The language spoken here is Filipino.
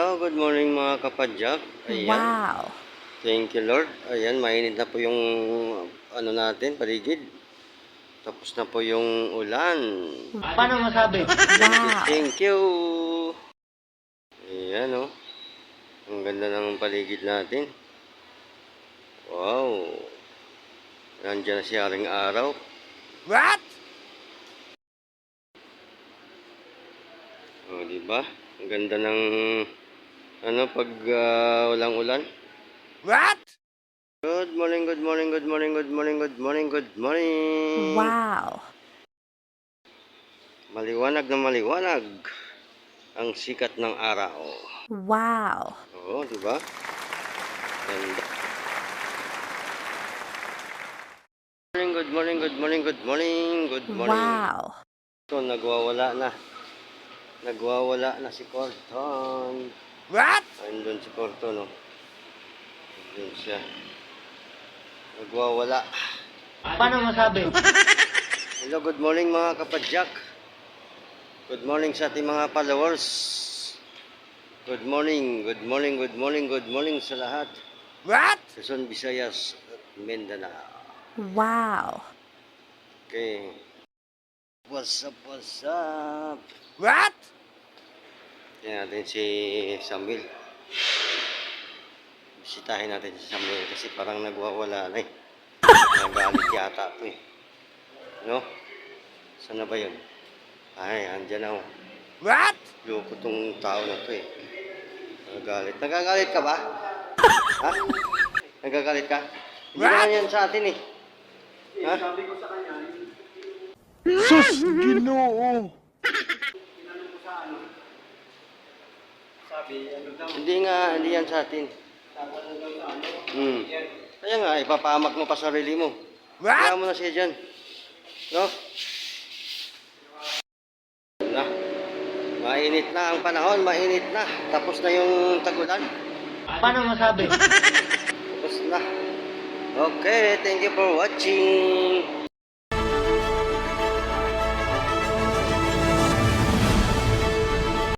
Hello, good morning mga kapadyak. Ayan, Wow! thank you Lord. Ayan, mainit na po yung ano natin, paligid. Tapos na po yung ulan. Paano masabi? Wow! Thank you. Ayan oh. Ang ganda ng paligid natin. Wow. Nandiyan na si Haring Araw. What? Oh, di ba? Ang ganda ng ano pag walang ulan. What? Good morning, good morning, good morning, good morning, good morning, good morning. Wow! Maliwanag na maliwanag ang sikat ng araw. Wow! Oo, di ba? Ganda. Good morning, good morning, good morning, good morning. Wow! So, nagwawala na. Nagwawala na si Corton. What? Andun si Corton, no? Andun siya. Nagwawala. Paano masabi? Hello, good morning mga kapadyak. Good morning sa ating mga followers. Good morning, good morning, good morning, good morning sa lahat. What? Luzon, Visayas at Mindanao. Wow! Okay. What's up, what's up? What? Yan natin si Samuel. Bisitahin natin si Samuel kasi parang nagwawala na eh. Nagalit yata ito eh. No? Saan na ba yun? Ay, andyan na oh. What? Loko tong tao na to eh. Nagagalit. Nagagalit ka ba? Ha? Nagagalit ka? Hindi naman yan sa atin eh. Ha? Sus! Ginoo! Hindi yan sa atin. Kaya nga, ipapahamak mo pa sarili mo. Kaya What? mo na siya dyan. No? Na. Mainit na ang panahon, mainit na. Tapos na yung tagulan. Paano masabi? Tapos na. Okay, thank you for watching.